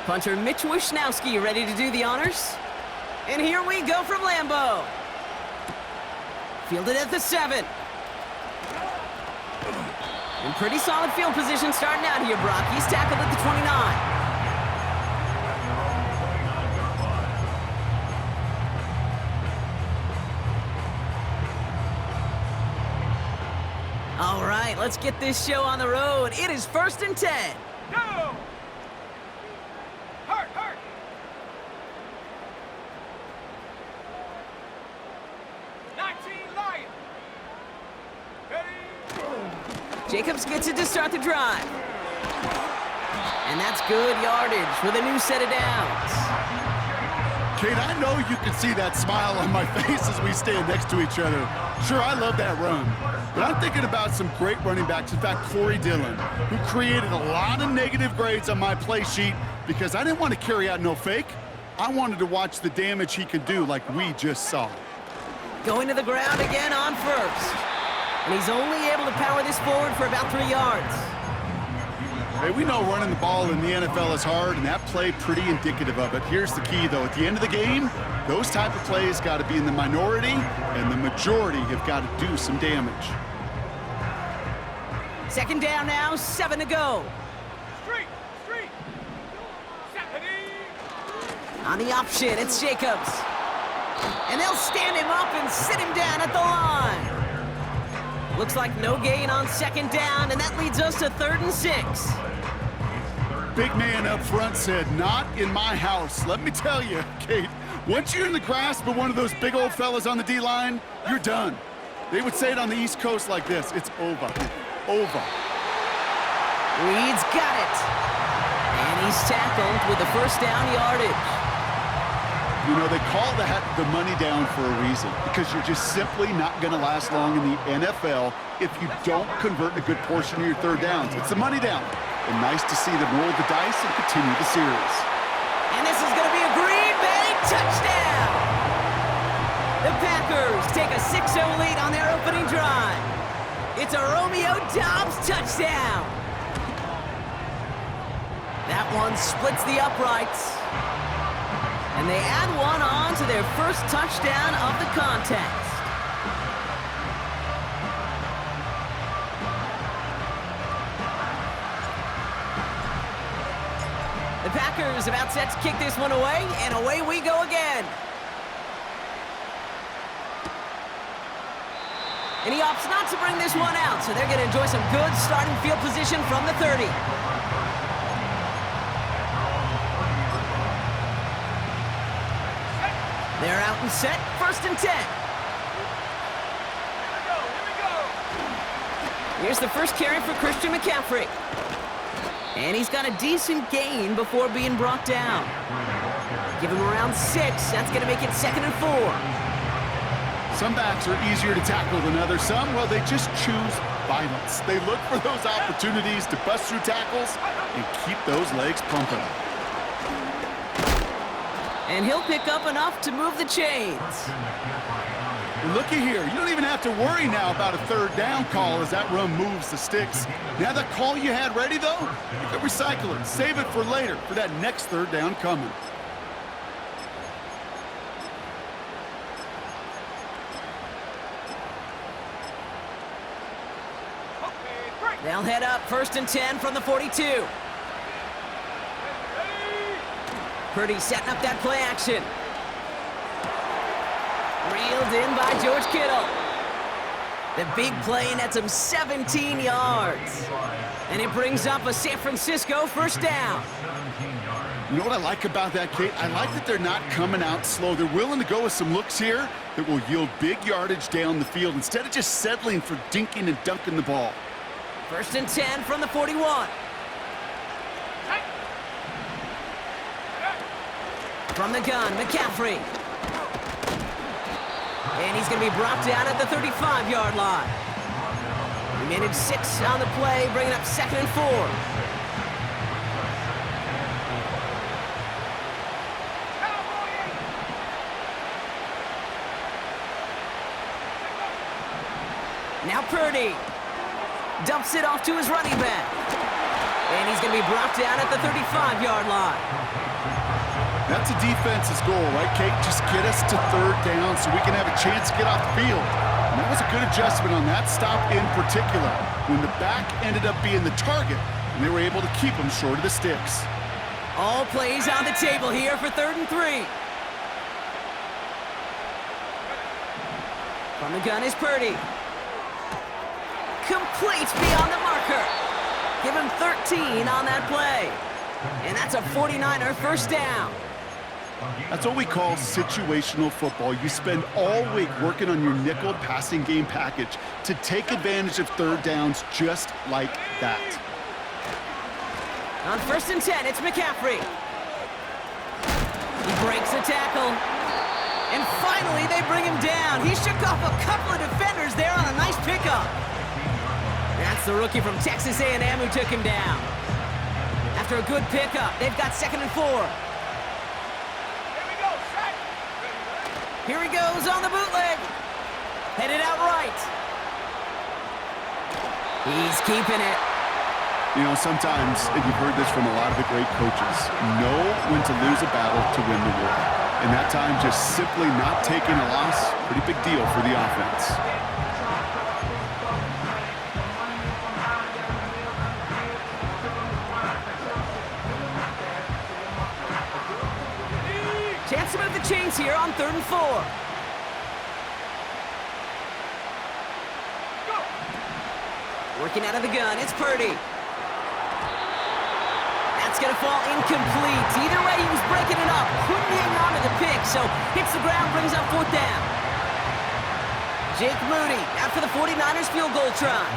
Punter Mitch Wishnowski ready to do the honors. And here we go from Lambeau. Fielded at the 7. In pretty solid field position starting out here, Brock. He's tackled at the 29. All right, let's get this show on the road. It is 1st and 10. Go! Hurt! 19 Lion! Ready? Jacobs gets it to start the drive. And that's good yardage with a new set of downs. Kate, I know you can see that smile on my face as we stand next to each other. Sure, I love that run. But I'm thinking about some great running backs. In fact, Corey Dillon, who created a lot of negative grades on my play sheet because I didn't want to carry out no fake. I wanted to watch the damage he could do like we just saw. Going to the ground again on first. And he's only able to power this forward for about 3 yards. Hey, we know running the ball in the NFL is hard, and that play pretty indicative of it. Here's the key, though. At the end of the game, those type of plays got to be in the minority, and the majority have got to do some damage. 2nd down now, 7 to go. Street! On the option, it's Jacobs. And they'll stand him up and sit him down at the line. Looks like no gain on 2nd down, and that leads us to 3rd and 6. Big man up front said, not in my house. Let me tell you, Kate, once you're in the grasp of one of those big old fellas on the D-line, you're done. They would say it on the East Coast like this, it's over. Over. Reed's got it. And he's tackled with the 1st down yardage. You know, they call that the money down for a reason, because you're just simply not going to last long in the NFL if you don't convert a good portion of your 3rd downs. It's the money down. And nice to see them roll the dice and continue the series. And this is going to be a Green Bay touchdown. The Packers take a 6-0 lead on their opening drive. It's a Romeo Doubs touchdown. That one splits the uprights. And they add one on to their 1st touchdown of the contest. The Packers about set to kick this one away, and away we go again. And he opts not to bring this one out, so they're going to enjoy some good starting field position from the 30. They're out and set, 1st and 10. Here we go! Here's the first carry for Christian McCaffrey. And he's got a decent gain before being brought down. Give him around 6. That's going to make it 2nd and 4. Some backs are easier to tackle than others. Some, well, they just choose violence. They look for those opportunities to bust through tackles and keep those legs pumping. And he'll pick up enough to move the chains. Looky here. You don't even have to worry now about a 3rd down call as that run moves the sticks. Now that call you had ready, though, you can recycle it. Save it for later for that next 3rd down coming. They'll head up 1st and 10 from the 42. Purdy setting up that play action. Reeled in by George Kittle. The big play nets him 17 yards. And it brings up a San Francisco 1st down. You know what I like about that, Kate? I like that they're not coming out slow. They're willing to go with some looks here that will yield big yardage down the field instead of just settling for dinking and dunking the ball. 1st and 10 from the 41. From the gun, McCaffrey. And he's going to be brought down at the 35-yard line. He managed 6 on the play, bringing up 2nd and 4. Now Purdy dumps it off to his running back. And he's going to be brought down at the 35-yard line. That's a defense's goal, right, Kate? Just get us to third down so we can have a chance to get off the field. And that was a good adjustment on that stop in particular, when the back ended up being the target, and they were able to keep him short of the sticks. All plays on the table here for 3rd and 3. From the gun is Purdy. Complete beyond the marker. Give him 13 on that play. And that's a 49er first down. That's what we call situational football. You spend all week working on your nickel passing game package to take advantage of third downs just like that. On 1st and 10, it's McCaffrey. He breaks a tackle. And finally, they bring him down. He shook off a couple of defenders there on a nice pickup. That's the rookie from Texas A&M who took him down. After a good pickup, they've got 2nd and 4. Here we go, sack. Here he goes on the bootleg. Headed out right. He's keeping it. You know, sometimes, and you've heard this from a lot of the great coaches, know when to lose a battle to win the war. And that time, just simply not taking a loss, pretty big deal for the offense. Chance to move the chains here on 3rd and 4. Go. Working out of the gun, it's Purdy. That's going to fall incomplete. Either way, he was breaking it up. Couldn't hang on to the pick, so hits the ground, brings up 4th down. Jake Moody after the 49ers field goal try.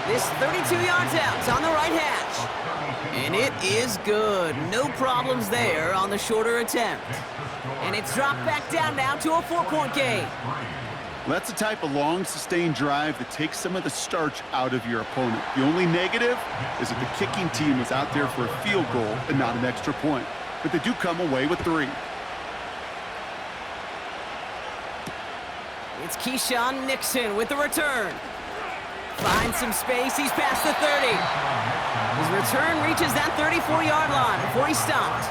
This 32 yards out. It's on the right hash. And it is good. No problems there on the shorter attempt. And it's dropped back down now to a 4-point game. Well, that's the type of long, sustained drive that takes some of the starch out of your opponent. The only negative is that the kicking team was out there for a field goal and not an extra point. But they do come away with 3. It's Keyshawn Nixon with the return. Finds some space. He's past the 30. His return reaches that 34-yard line before he's stopped.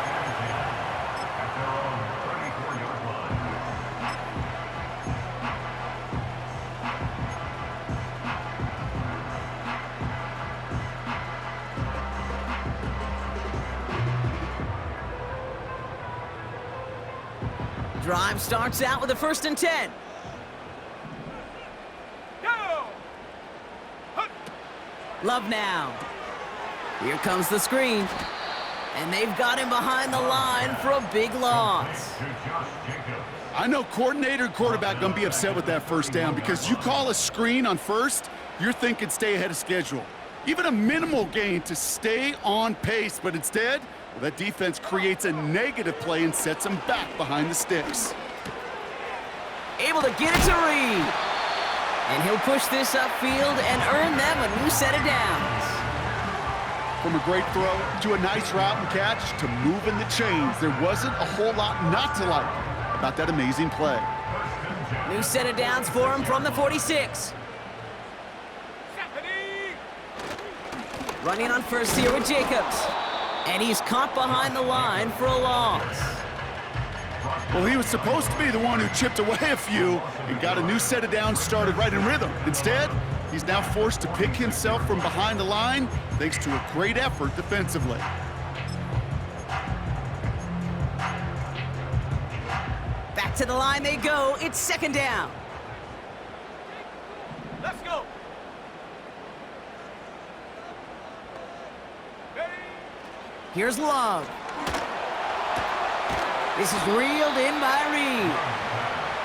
Drive starts out with a 1st and 10. Go. Hup. Love now. Here comes the screen. And they've got him behind the line for a big loss. I know coordinator and quarterback going to be upset with that first down because you call a screen on 1st, you're thinking stay ahead of schedule. Even a minimal gain to stay on pace, but instead, well, that defense creates a negative play and sets them back behind the sticks. Able to get it to Reed. And he'll push this upfield and earn them a new set of downs. From a great throw to a nice route and catch to moving the chains, there wasn't a whole lot not to like about that amazing play. New set of downs for him from the 46. Stephanie. Running on 1st here with Jacobs. And he's caught behind the line for a loss. Well, he was supposed to be the one who chipped away a few and got a new set of downs started right in rhythm. Instead, he's now forced to pick himself from behind the line thanks to a great effort defensively. Back to the line they go. It's 2nd down. Let's go. Ready. Here's Love. This is reeled in by Reed.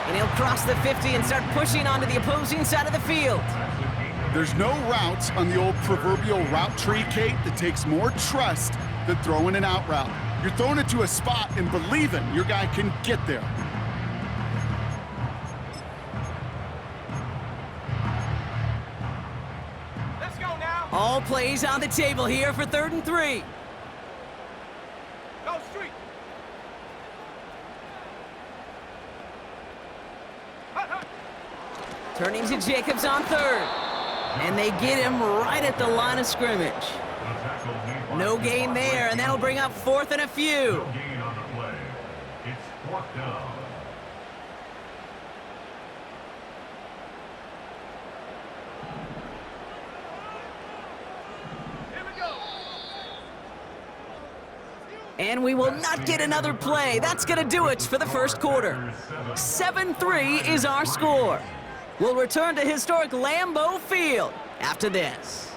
And he'll cross the 50 and start pushing onto the opposing side of the field. There's no routes on the old proverbial route tree, Kate, that takes more trust than throwing an out route. You're throwing it to a spot and believing your guy can get there. Let's go now. All plays on the table here for 3rd and 3. Go street. Hut, hut. Turning to Jacobs on 3rd. And they get him right at the line of scrimmage. No gain there, and that'll bring up 4th and a few. Gain on the play. It's 4th down. And we will not get another play. That's going to do it for the first quarter. 7-3 is our score. We'll return to historic Lambeau Field after this.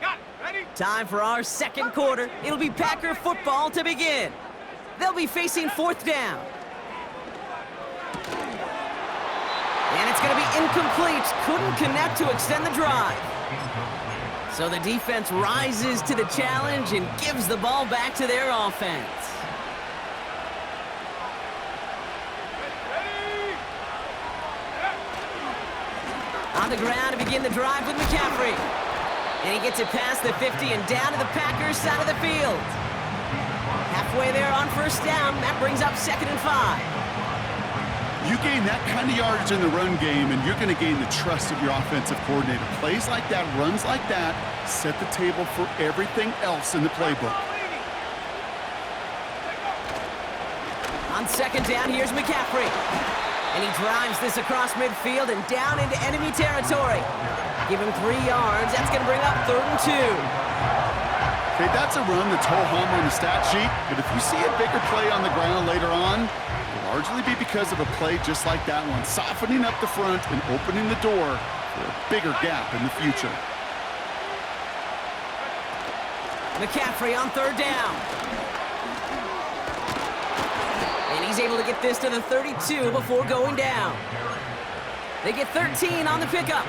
Got it. Ready? Time for our second quarter. It'll be Packer football to begin. They'll be facing 4th down. And it's going to be incomplete. Couldn't connect to extend the drive. So the defense rises to the challenge and gives the ball back to their offense. Ready? On the ground to begin the drive with McCaffrey. And he gets it past the 50 and down to the Packers side of the field. Halfway there on 1st down. That brings up 2nd and 5. You gain that kind of yardage in the run game, and you're going to gain the trust of your offensive coordinator. Plays like that, runs like that, set the table for everything else in the playbook. On 2nd down, here's McCaffrey. And he drives this across midfield and down into enemy territory. Give him 3 yards. That's going to bring up 3rd and 2. Okay, that's a run that's ho-hum on the stat sheet, but if you see a bigger play on the ground later on, it'll largely be because of a play just like that one, softening up the front and opening the door for a bigger gap in the future. McCaffrey on 3rd down. And he's able to get this to the 32 before going down. They get 13 on the pickup.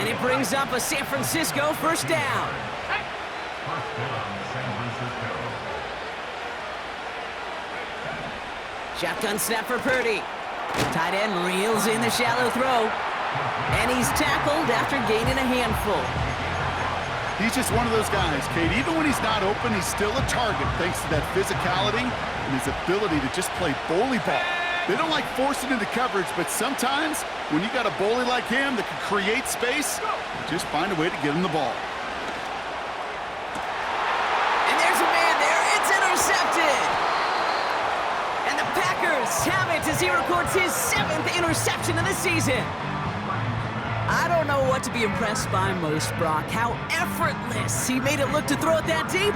And it brings up a San Francisco 1st down. Shotgun snap for Purdy. Tight end reels in the shallow throw. And he's tackled after gaining a handful. He's just one of those guys, Kate. Even when he's not open, he's still a target thanks to that physicality and his ability to just play bully ball. They don't like forcing into coverage, but sometimes when you got a bully like him that can create space, you just find a way to get him the ball. And there's a man there. It's intercepted. And the Packers have it as he records his 7th interception of the season. I don't know what to be impressed by most, Brock. How effortless he made it look to throw it that deep,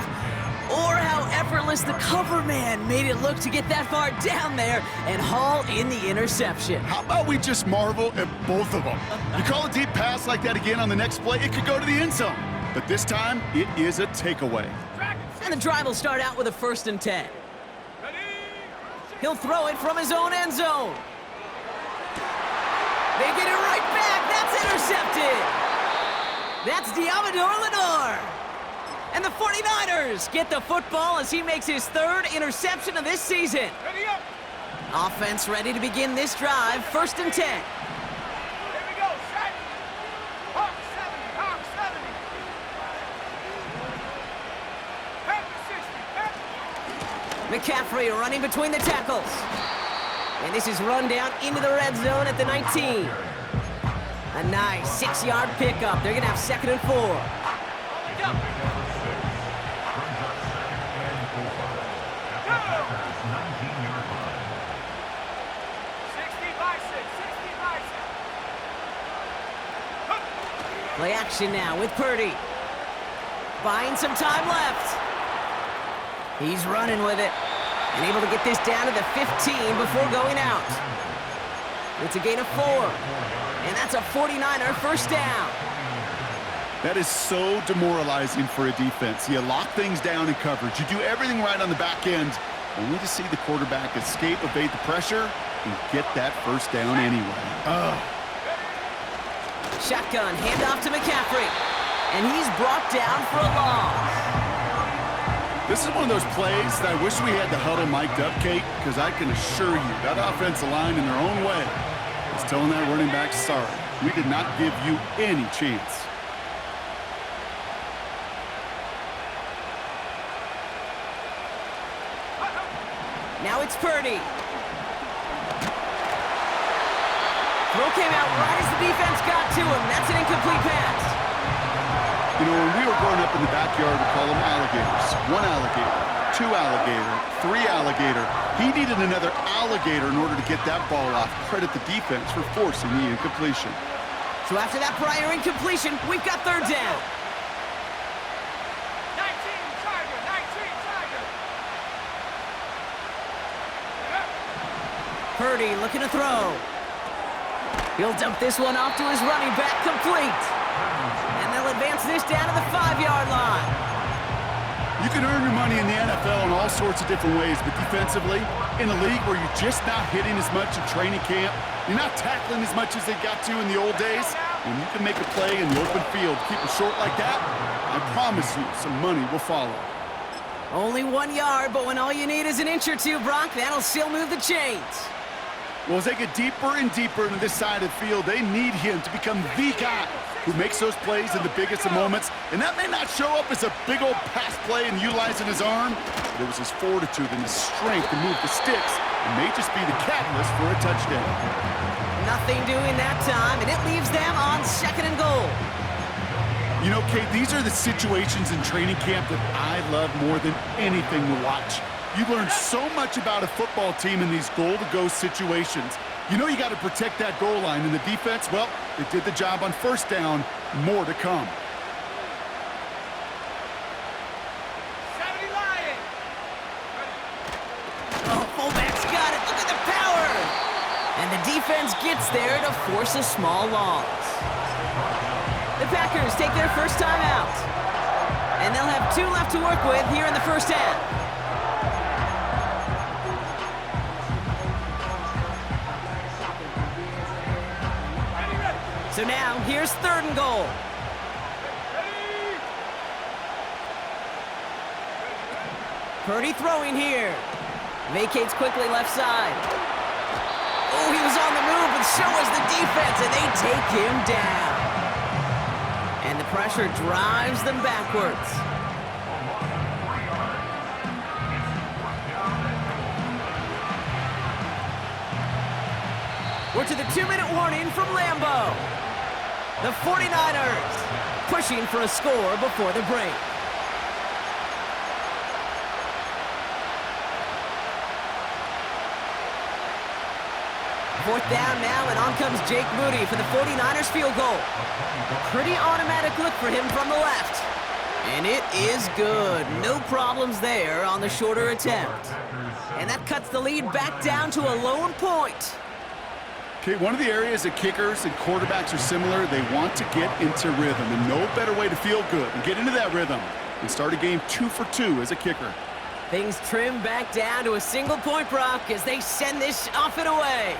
or how effortless the cover man made it look to get that far down there and haul in the interception. How about we just marvel at both of them? You call a deep pass like that again on the next play, it could go to the end zone. But this time, it is a takeaway. And the drive will start out with a 1st and 10. He'll throw it from his own end zone. They get it right back. That's intercepted. That's Diamador Lenore. And the 49ers get the football as he makes his 3rd interception of this season. Ready up. Offense ready to begin this drive. 1st and 10. Here we go. Set. Hawk 70. Hawk 70. Pack to 60. Pack. McCaffrey running between the tackles. And this is run down into the red zone at the 19. A nice 6-yard pickup. They're going to have 2nd and 4. Go. Play action now with Purdy. Buying some time left. He's running with it. And able to get this down to the 15 before going out. It's a gain of 4. And that's a 49er 1st down. That is so demoralizing for a defense. You lock things down in coverage. You do everything right on the back end, only to see the quarterback escape, evade the pressure, and get that 1st down anyway. Shotgun, handoff to McCaffrey. And he's brought down for a loss. This is one of those plays that I wish we had the huddle mic'd up, Kate, because I can assure you that offensive line in their own way is telling that running back, sorry, we did not give you any chance. Now it's Purdy. Throw came out right as the defense got to him. That's an incomplete pass. You know, when we were growing up in the backyard, we call them alligators. 1 alligator, 2 alligator, 3 alligator. He needed another alligator in order to get that ball off. Credit the defense for forcing the incompletion. So after that prior incompletion, we've got third down. 19 Tiger, 19 Tiger. Purdy looking to throw. He'll dump this one off to his running back, complete. And they'll advance this down to the 5-yard line. You can earn your money in the NFL in all sorts of different ways, but defensively, in a league where you're just not hitting as much in training camp, you're not tackling as much as they got to in the old days, when you can make a play in the open field, keep it short like that, I promise you some money will follow. Only 1 yard, but when all you need is an inch or two, Brock, that'll still move the chains. Well, as they get deeper and deeper into this side of the field, they need him to become the guy who makes those plays in the biggest of moments. And that may not show up as a big old pass play and utilizing his arm, but it was his fortitude and his strength to move the sticks and may just be the catalyst for a touchdown. Nothing doing that time, and it leaves them on 2nd and goal. You know, Kate, these are the situations in training camp that I love more than anything to watch. You learn so much about a football team in these goal-to-go situations. You know you got to protect that goal line, and the defense, well, they did the job on first down. More to come. 70 Lion. Oh, fullback's got it. Look at the power. And the defense gets there to force a small loss. The Packers take their first time out. And they'll have 2 left to work with here in the first half. So now, here's 3rd and goal. Purdy throwing here. Vacates quickly left side. Oh, he was on the move, but so was the defense, and they take him down. And the pressure drives them backwards. We're to the 2-minute warning from Lambeau. The 49ers pushing for a score before the break. Fourth down now, and on comes Jake Moody for the 49ers field goal. Pretty automatic look for him from the left. And it is good. No problems there on the shorter attempt. And that cuts the lead back down to a lone point. Okay, one of the areas that kickers and quarterbacks are similar, they want to get into rhythm, and no better way to feel good and get into that rhythm and start a game 2 for 2 as a kicker. Things trim back down to a single point, Brock, as they send this off and away.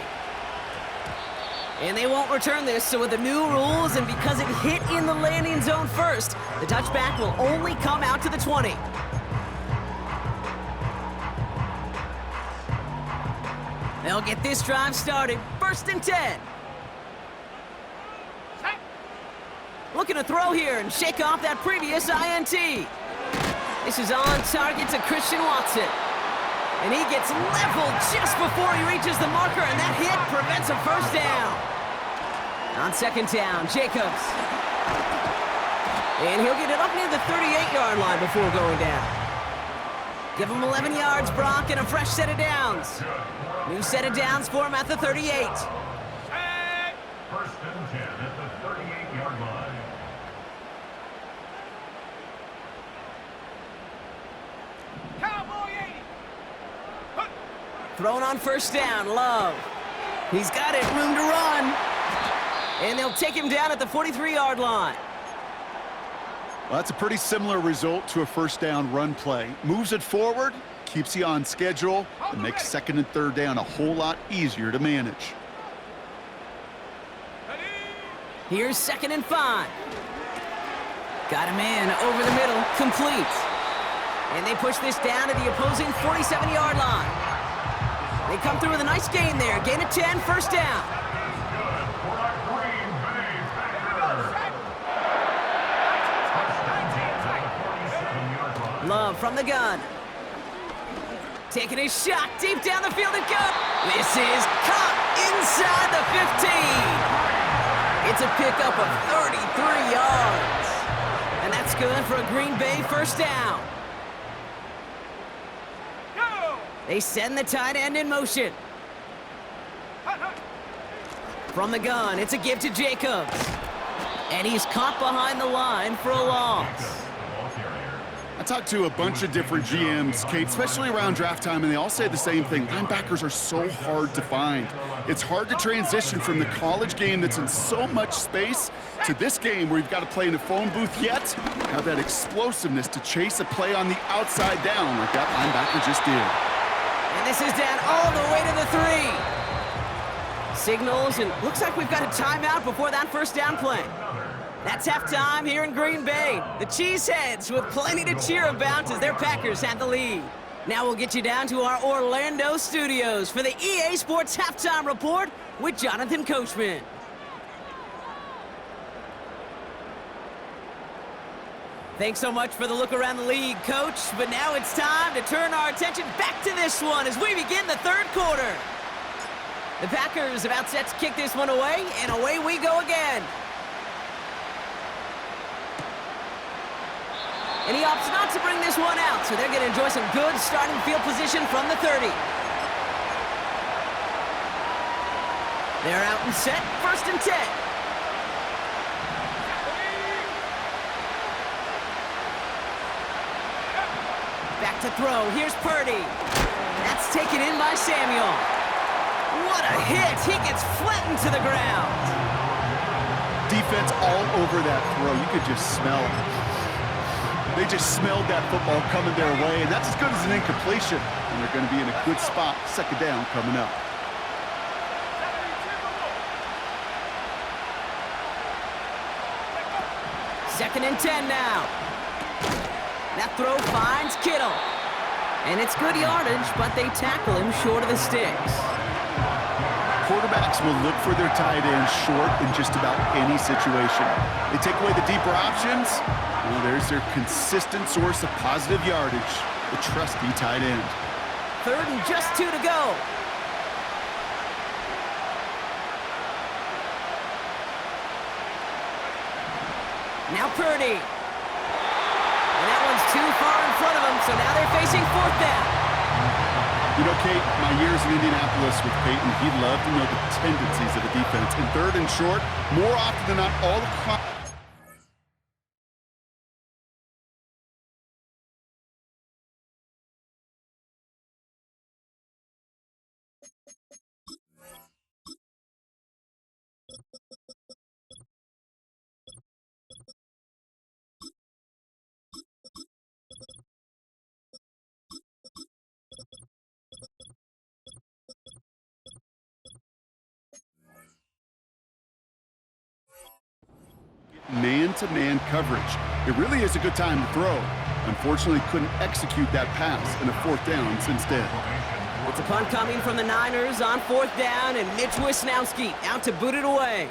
And they won't return this, so with the new rules and because it hit in the landing zone first, the touchback will only come out to the 20. They'll get this drive started. 1st and 10. Looking to throw here and shake off that previous INT. This is on target to Christian Watson. And he gets leveled just before he reaches the marker, and that hit prevents a first down. On 2nd down, Jacobs. And he'll get it up near the 38-yard line before going down. Give him 11 yards, Brock, and a fresh set of downs. New set of downs for him at the 38. 1st and 10 at the 38-yard line. Cowboy 80. Thrown on 1st down, Love. He's got it, room to run. And they'll take him down at the 43-yard line. Well, that's a pretty similar result to a 1st down run play. Moves it forward, keeps you on schedule, and makes 2nd and 3rd down a whole lot easier to manage. Here's 2nd and 5. Got a man over the middle, complete. And they push this down to the opposing 47-yard line. They come through with a nice gain there. Gain of 10, 1st down. Love from the gun. Taking a shot deep down the field it goes. This is caught inside the 15. It's a pickup of 33 yards. And that's good for a Green Bay first down. Go! They send the tight end in motion. From the gun, it's a give to Jacobs. And he's caught behind the line for a loss. I talked to a bunch of different GMs, Kate, especially around draft time, and they all say the same thing. Linebackers are so hard to find. It's hard to transition from the college game that's in so much space to this game where you've got to play in a phone booth, yet have that explosiveness to chase a play on the outside down like that linebacker just did. And this is down all the way to the 3. Signals, and looks like we've got a timeout before that first down play. That's halftime here in Green Bay. The Cheeseheads with plenty to cheer about as their Packers have the lead. Now we'll get you down to our Orlando studios for the EA Sports Halftime Report with Jonathan Coachman. Thanks so much for the look around the league, Coach. But now it's time to turn our attention back to this one as we begin the third quarter. The Packers about set to kick this one away, and away we go again. And he opts not to bring this one out, so they're going to enjoy some good starting field position from the 30. They're out and set, 1st and 10. Back to throw, here's Purdy. That's taken in by Samuel. What a hit, he gets flattened to the ground. Defense all over that throw, you could just smell it. They just smelled that football coming their way, and that's as good as an incompletion. And they're going to be in a good spot, 2nd down coming up. Second and 10 now. That throw finds Kittle. And it's good yardage, but they tackle him short of the sticks. Quarterbacks will look for their tight end short in just about any situation. They take away the deeper options. Well, there's their consistent source of positive yardage, the trusty tight end. 3rd and just 2 to go. Now Purdy. And that one's too far in front of him, so now they're facing 4th down. You know, Kate, my years in Indianapolis with Peyton, he loved to know the tendencies of the defense. In 3rd and short, more often than not, all the man-to-man coverage. It really is a good time to throw. Unfortunately, couldn't execute that pass in a 4th down instead. It's a punt coming from the Niners on 4th down, and Mitch Wisnowski out to boot it away.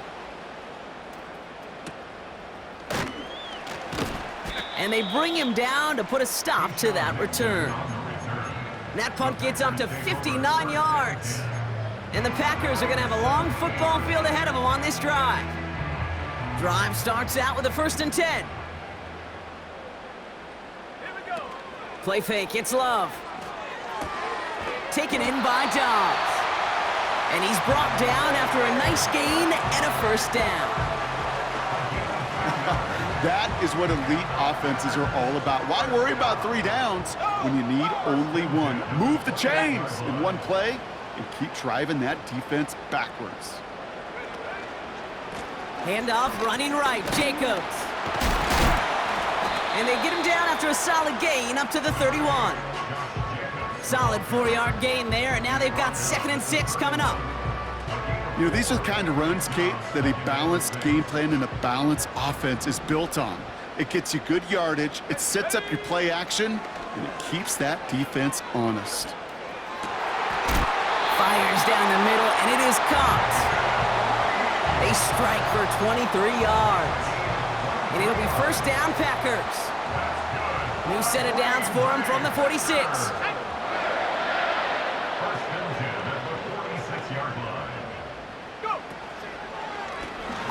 And they bring him down to put a stop to that return. That punt gets up to 59 yards. And the Packers are going to have a long football field ahead of them on this drive. Drive starts out with a 1st and 10. Here we go. Play fake, it's Love. Taken in by Dobbs. And he's brought down after a nice gain and a 1st down. That is what elite offenses are all about. Why worry about 3 downs when you need only 1? Move the chains in one play and keep driving that defense backwards. Handoff running right, Jacobs. And they get him down after a solid gain up to the 31. Solid 4-yard gain there, and now they've got 2nd and 6 coming up. You know, these are the kind of runs, Kate, that a balanced game plan and a balanced offense is built on. It gets you good yardage, it sets up your play action, and it keeps that defense honest. Fires down the middle, and it is caught. They strike for 23 yards. And it'll be 1st down Packers. New set of downs for him from the 46.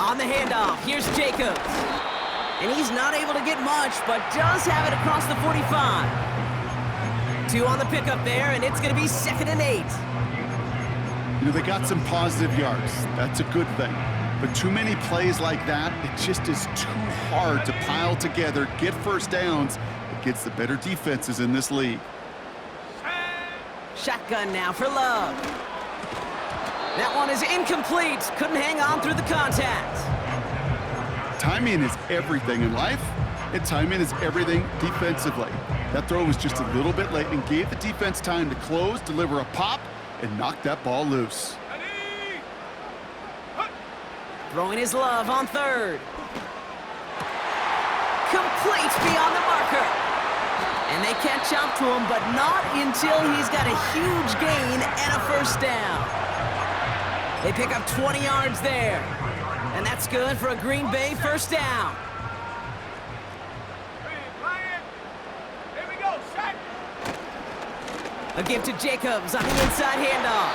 On the handoff, here's Jacobs. And he's not able to get much, but does have it across the 45. 2 on the pickup there, and it's going to be 2nd and 8. You know, they got some positive yards. That's a good thing. But too many plays like that, it just is too hard to pile together, get first downs against the better defenses in this league. Shotgun now for Love. That one is incomplete. Couldn't hang on through the contact. Timing is everything in life, and timing is everything defensively. That throw was just a little bit late and gave the defense time to close, deliver a pop, and knock that ball loose. Throwing his Love on 3rd. Complete beyond the marker. And they catch up to him, but not until he's got a huge gain and a first down. They pick up 20 yards there. And that's good for a Green Bay first down. Here we go, set. A give to Jacobs on the inside handoff.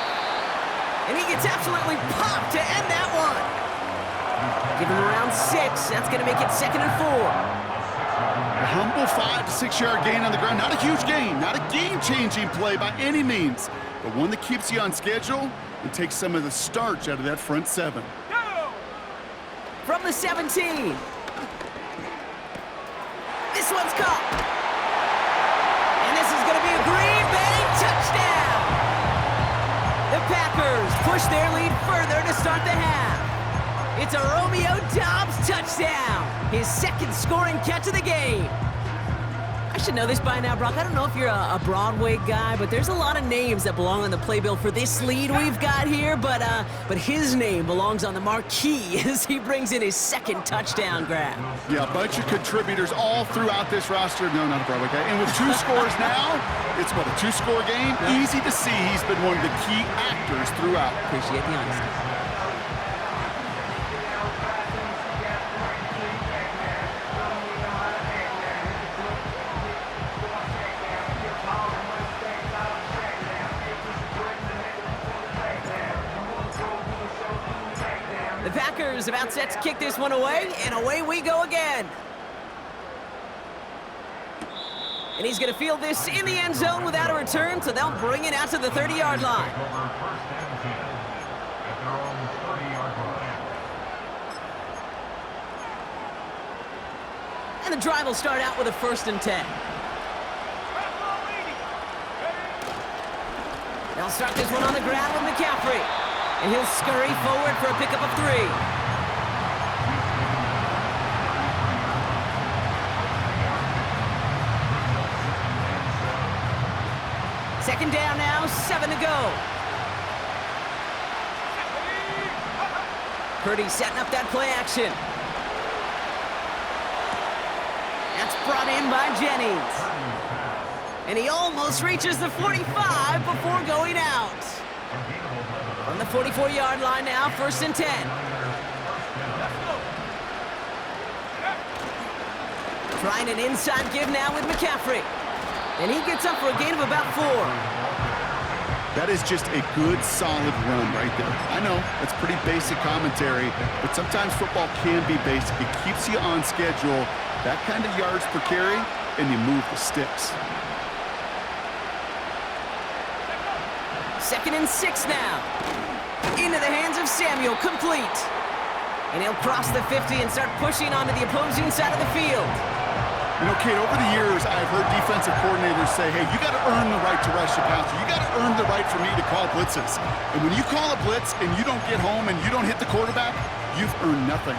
And he gets absolutely popped to end that one. Give him around 6. That's going to make it 2nd and 4. A humble 5 to 6 yard gain on the ground. Not a huge gain, not a game-changing play by any means, but one that keeps you on schedule and takes some of the starch out of that front 7. From the 17. This one's caught. And this is going to be a Green Bay touchdown. The Packers push their lead further to start the half. It's a Romeo Doubs touchdown, his 2nd scoring catch of the game. I should know this by now, Brock. I don't know if you're a Broadway guy, but there's a lot of names that belong on the playbill for this lead we've got here, but his name belongs on the marquee as he brings in his 2nd touchdown grab. Yeah, a bunch of contributors all throughout this roster. No, not a Broadway guy. And with 2 scores now, it's what, a 2-score game? Yeah. Easy to see he's been one of the key actors throughout. Appreciate the honesty. The Packers about set to kick this one away, and away we go again. And he's going to field this in the end zone without a return, so they'll bring it out to the 30-yard line. And the drive will start out with a 1st and 10. They'll start this one on the ground with McCaffrey. And he'll scurry forward for a pickup of 3. Second down now, 7 to go. Purdy setting up that play action. That's brought in by Jennings. And he almost reaches the 45 before going out. On the 44-yard line now, 1st and 10. Trying an inside give now with McCaffrey. And he gets up for a gain of about 4. That is just a good, solid run right there. I know, that's pretty basic commentary, but sometimes football can be basic. It keeps you on schedule, that kind of yards per carry, and you move the sticks. 2nd and 6 now. Into the hands of Samuel, complete. And he'll cross the 50 and start pushing onto the opposing side of the field. You know, Kate, over the years, I've heard defensive coordinators say, hey, you got to earn the right to rush the passer. You got to earn the right for me to call blitzes. And when you call a blitz and you don't get home and you don't hit the quarterback, you've earned nothing.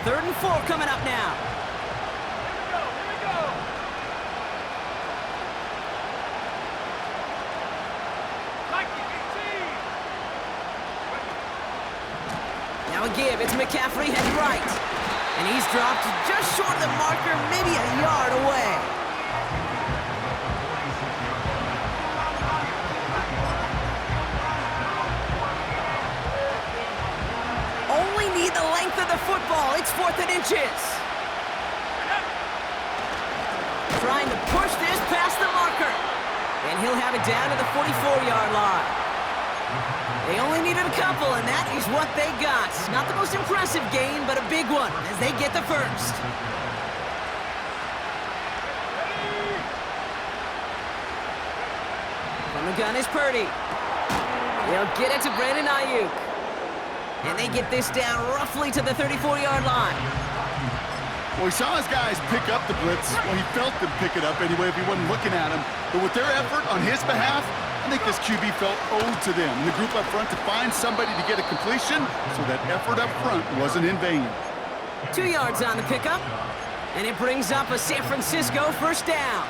3rd and 4 coming up now. Here we go. Now a give, it's McCaffrey head right. And he's dropped just short of the marker, maybe a yard away. Only need the length of the football. It's 4th and inches. Trying to push this past the marker. And he'll have it down to the 44-yard line. They only needed a couple, and that is what they got. Not the most impressive gain, but a big one as they get the first. From the gun is Purdy. They'll get it to Brandon Ayuk. And they get this down roughly to the 34-yard line. Well, he saw his guys pick up the blitz. Well, he felt them pick it up anyway if he wasn't looking at him. But with their effort on his behalf, I think this QB felt owed to them. And the group up front to find somebody to get a completion, so that effort up front wasn't in vain. 2 yards on the pickup, and it brings up a San Francisco first down.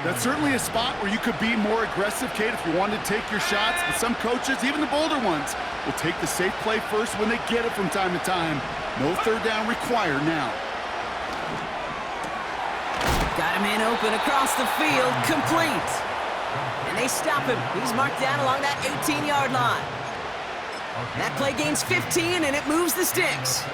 That's certainly a spot where you could be more aggressive, Kate, if you wanted to take your shots. But some coaches, even the bolder ones, will take the safe play first when they get it from time to time. No third down required now. Got a man open across the field, complete. And they stop him. He's marked down along that 18-yard line. That play gains 15, and it moves the sticks.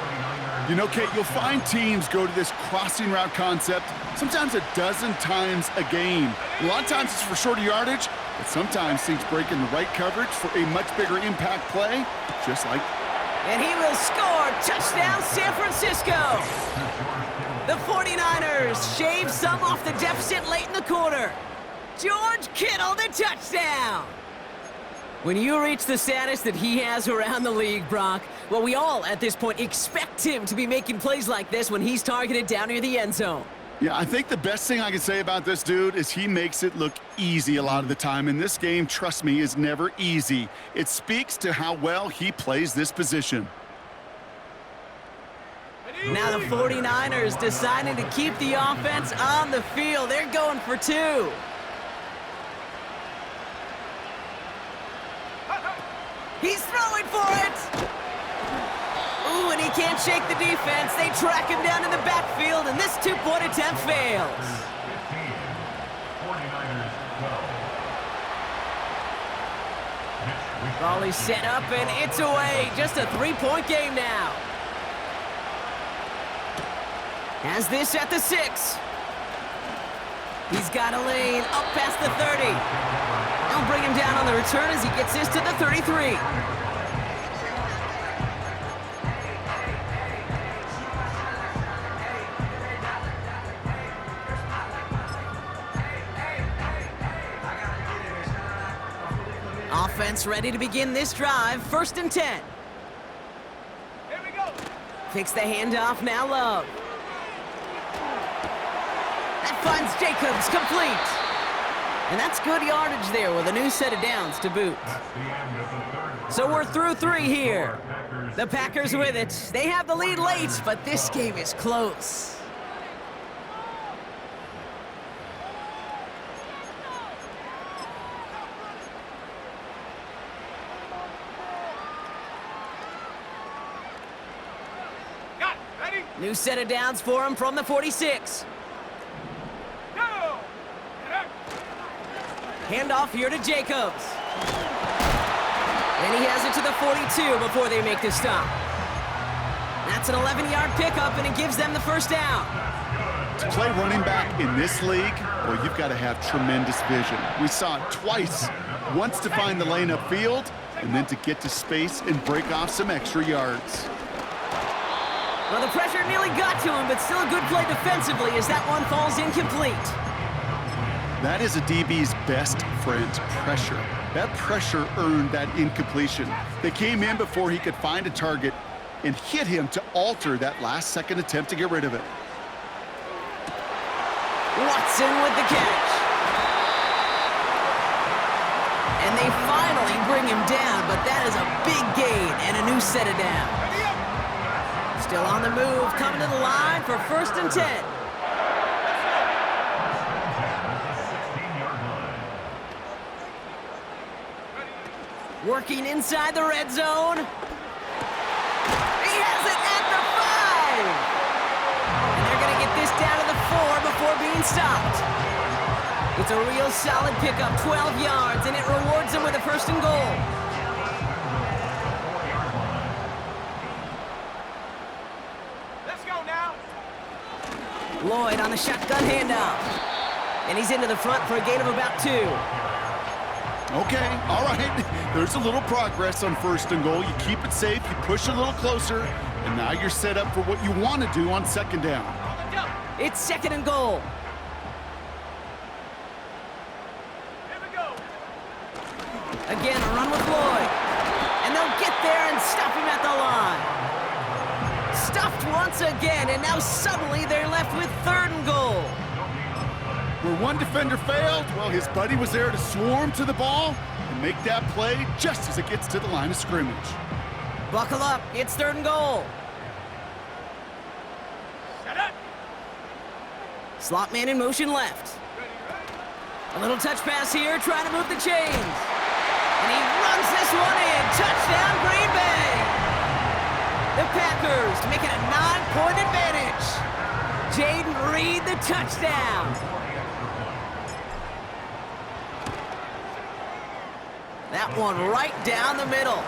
You know, Kate, you'll find teams go to this crossing route concept sometimes a dozen times a game. A lot of times it's for shorter yardage, but sometimes things break in the right coverage for a much bigger impact play, just like... And he will score! Touchdown, San Francisco! The 49ers shave some off the deficit late in the quarter. George Kittle, the touchdown! When you reach the status that he has around the league, Brock, well, we all, at this point, expect him to be making plays like this when he's targeted down near the end zone. Yeah, I think the best thing I can say about this dude is he makes it look easy a lot of the time. And this game, trust me, is never easy. It speaks to how well he plays this position. Now the 49ers deciding to keep the offense on the field. They're going for two. He's throwing for it! Ooh, and he can't shake the defense. They track him down in the backfield, and this two-point attempt fails. 49ers 12. Ball is set up, and it's away. Just a three-point game now. Has this at the 6. He's got a lane up past the 30. They'll bring him down on the return as he gets this to the 33. Offense ready to begin this drive. 1st and 10. Here we go. Takes the handoff, now Love. That finds Jacobs, complete. And that's good yardage there with a new set of downs to boot. So we're through 3 here. The Packers with it. They have the lead late, but this game is close. Got it. Ready? New set of downs for him from the 46. Go. Handoff here to Jacobs. And he has it to the 42 before they make the stop. That's an 11-yard pickup, and it gives them the first down. To play running back in this league, well, you've got to have tremendous vision. We saw it twice. Once to find the lane upfield, and then to get to space and break off some extra yards. Well, the pressure nearly got to him, but still a good play defensively as that one falls incomplete. That is a DB's best friend, pressure. That pressure earned that incompletion. They came in before he could find a target and hit him to alter that last-second attempt to get rid of it. Watson with the catch. And they finally bring him down, but that is a big gain and a new set of downs. Still on the move, coming to the line for 1st and 10. Working inside the red zone. He has it at the 5. And they're going to get this down to the 4 before being stopped. It's a real solid pickup, 12 yards, and it rewards them with a 1st and goal. Let's go now. Lloyd on the shotgun handoff. And he's into the front for a gain of about 2. Okay, all right. There's a little progress on 1st and goal. You keep it safe, you push a little closer, and now you're set up for what you want to do on 2nd down. It's 2nd and goal. Here we go. Again, a run with Lloyd. And they'll get there and stop him at the line. Stuffed once again, and now suddenly they're left with 3rd and goal. Where one defender failed, well, his buddy was there to swarm to the ball and make that play just as it gets to the line of scrimmage. Buckle up, it's 3rd and goal. Shut up. Slot man in motion left. A little touch pass here, trying to move the chains. And he runs this one in. Touchdown, Green Bay. The Packers make it a 9-point advantage. Jaden Reed, the touchdown. That one right down the middle.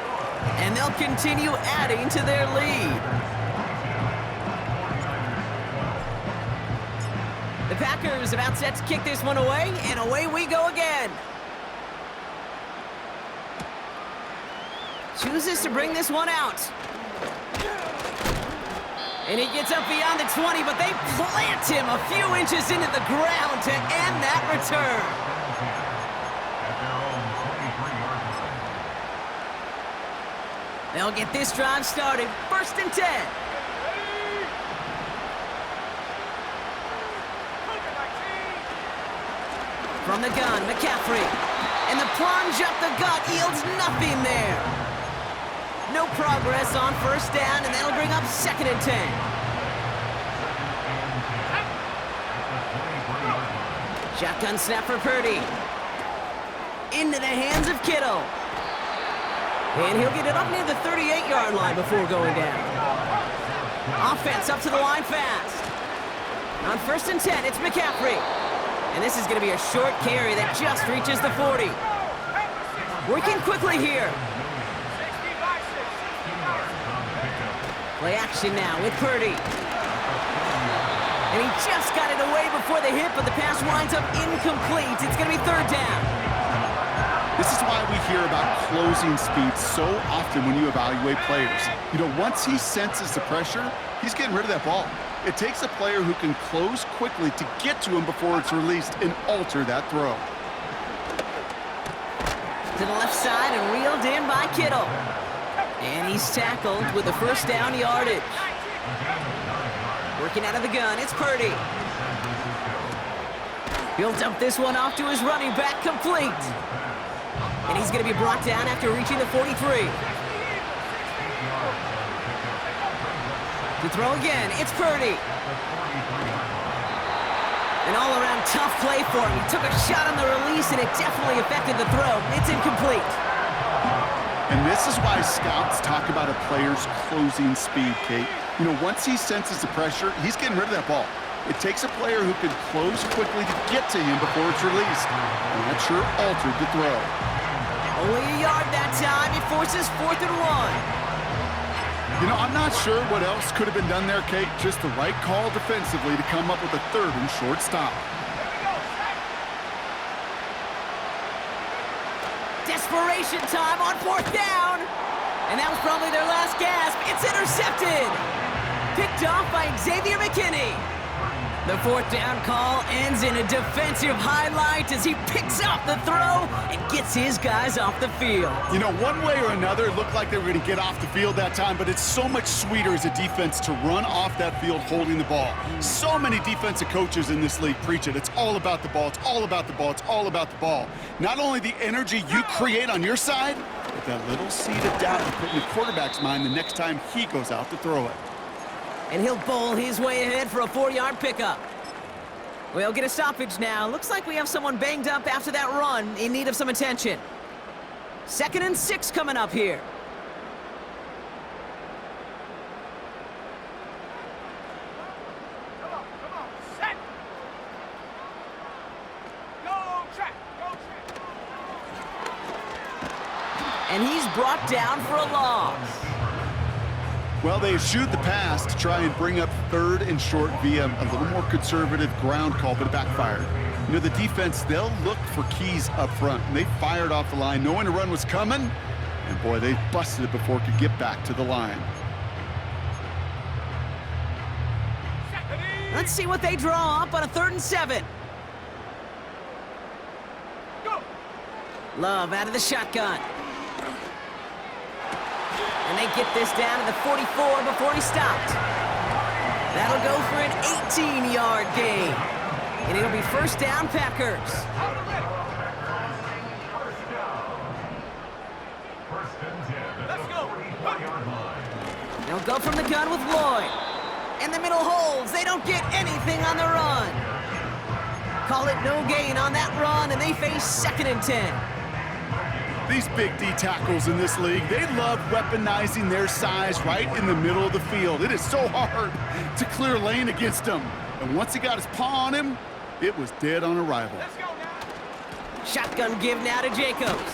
And they'll continue adding to their lead. The Packers about set to kick this one away, and away we go again. Chooses to bring this one out. And he gets up beyond the 20, but they plant him a few inches into the ground to end that return. They'll get this drive started. 1st and 10. From the gun, McCaffrey. And the plunge up the gut yields nothing there. No progress on 1st down, and that'll bring up 2nd and 10. Shotgun snap for Purdy. Into the hands of Kittle. And he'll get it up near the 38-yard line before going down. Offense up to the line fast. On 1st and 10, it's McCaffrey. And this is going to be a short carry that just reaches the 40. Working quickly here. Play action now with Purdy. And he just got it away before the hit, but the pass winds up incomplete. It's going to be 3rd down. This is why we hear about closing speed so often when you evaluate players. You know, once he senses the pressure, he's getting rid of that ball. It takes a player who can close quickly to get to him before it's released and alter that throw. To the left side and reeled in by Kittle. And he's tackled with a 1st down yardage. Working out of the gun, it's Purdy. He'll dump this one off to his running back, complete. And he's going to be brought down after reaching the 43. To throw again, it's Purdy. An all-around tough play for him. He took a shot on the release, and it definitely affected the throw. It's incomplete. And this is why scouts talk about a player's closing speed, Kate. You know, once he senses the pressure, he's getting rid of that ball. It takes a player who can close quickly to get to him before it's released. And that sure altered the throw. Only a yard that time. He forces 4th and 1. You know, I'm not sure what else could have been done there, Kate. Just the right call defensively to come up with a 3rd and short stop. Desperation time on 4th down. And that was probably their last gasp. It's intercepted. Picked off by Xavier McKinney. The 4th down call ends in a defensive highlight as he picks up the throw and gets his guys off the field. You know, one way or another, it looked like they were going to get off the field that time, but it's so much sweeter as a defense to run off that field holding the ball. So many defensive coaches in this league preach it. It's all about the ball. It's all about the ball. It's all about the ball. Not only the energy you create on your side, but that little seed of doubt you put in the quarterback's mind the next time he goes out to throw it. And he'll bowl his way ahead for a 4-yard pickup. We'll get a stoppage now. Looks like we have someone banged up after that run in need of some attention. 2nd and 6 coming up here. Come on, set. Go track. And he's brought down for a loss. Well, they shoot the pass to try and bring up 3rd and short via a little more conservative ground call, but it backfired. You know, the defense, they'll look for keys up front, and they fired off the line knowing a run was coming, and boy, they busted it before it could get back to the line. Let's see what they draw up on a 3rd and 7. Go. Love out of the shotgun. And they get this down to the 44 before he stopped. That'll go for an 18-yard gain. And it'll be 1st down, Packers. On the ready. First and 10 at Let's the go. 45-yard line. They'll go from the gun with Lloyd. And the middle holds. They don't get anything on the run. Call it no gain on that run, and they face 2nd and 10. These big D tackles in this league, they love weaponizing their size right in the middle of the field. It is so hard to clear lane against him. And once he got his paw on him, it was dead on arrival. Let's go now. Shotgun give now to Jacobs.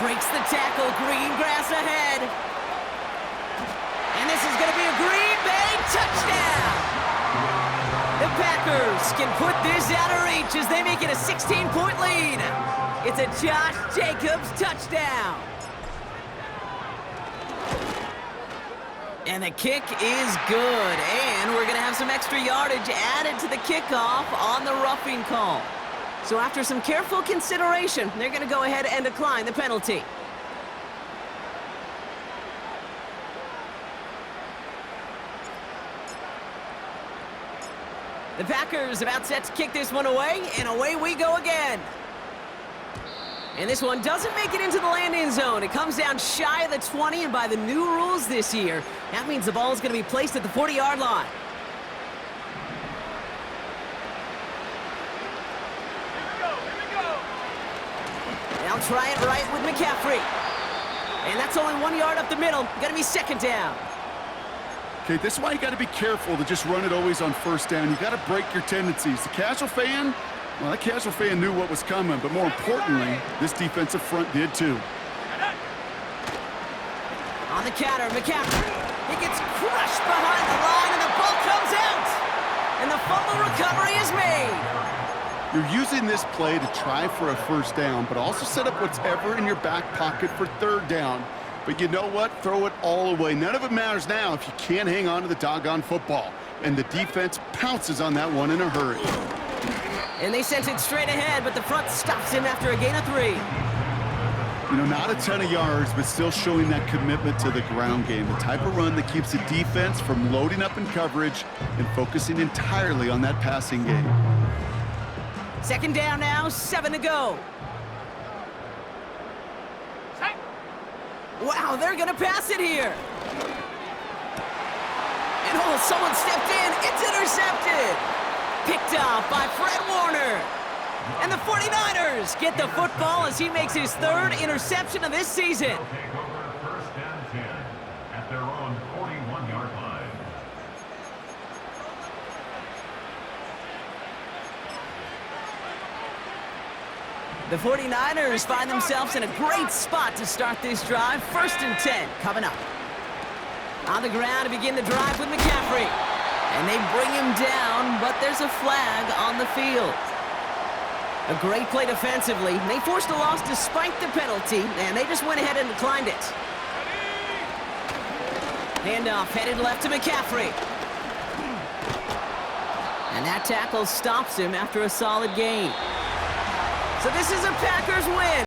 Breaks the tackle, green grass ahead. And this is going to be a Green Bay touchdown. The Packers can put this out of reach as they make it a 16-point lead. It's a Josh Jacobs touchdown. And the kick is good. And we're going to have some extra yardage added to the kickoff on the roughing call. So after some careful consideration, they're going to go ahead and decline the penalty. The Packers about set to kick this one away, and away we go again. And this one doesn't make it into the landing zone. It comes down shy of the 20, and by the new rules this year, that means the ball is going to be placed at the 40-yard line. Here we go. They'll try it right with McCaffrey. And that's only 1 yard up the middle. Going to be 2nd down. Okay, this is why you got to be careful to just run it always on 1st down. You got to break your tendencies. The casual fan, well, that casual fan knew what was coming, but more importantly, this defensive front did too. On the counter, McCaffrey. He gets crushed behind the line, and the ball comes out. And the fumble recovery is made. You're using this play to try for a 1st down, but also set up whatever in your back pocket for 3rd down. But you know what? Throw it all away. None of it matters now if you can't hang on to the doggone football. And the defense pounces on that one in a hurry. And they sent it straight ahead, but the front stops him after a gain of 3. You know, not a ton of yards, but still showing that commitment to the ground game. The type of run that keeps the defense from loading up in coverage and focusing entirely on that passing game. 2nd down now, 7 to go. Set. Wow, they're going to pass it here. And oh, someone stepped in. It's intercepted. Picked off by Fred Warner. And the 49ers get the football as he makes his 3rd interception of this season. They'll take over 1st and 10 at their own 41-yard line. The 49ers find themselves in a great spot to start this drive. 1st and 10 coming up. On the ground to begin the drive with McCaffrey. And they bring him down, but there's a flag on the field. A great play defensively. They forced a loss despite the penalty, and they just went ahead and declined it. Handoff headed left to McCaffrey. And that tackle stops him after a solid gain. So this is a Packers win.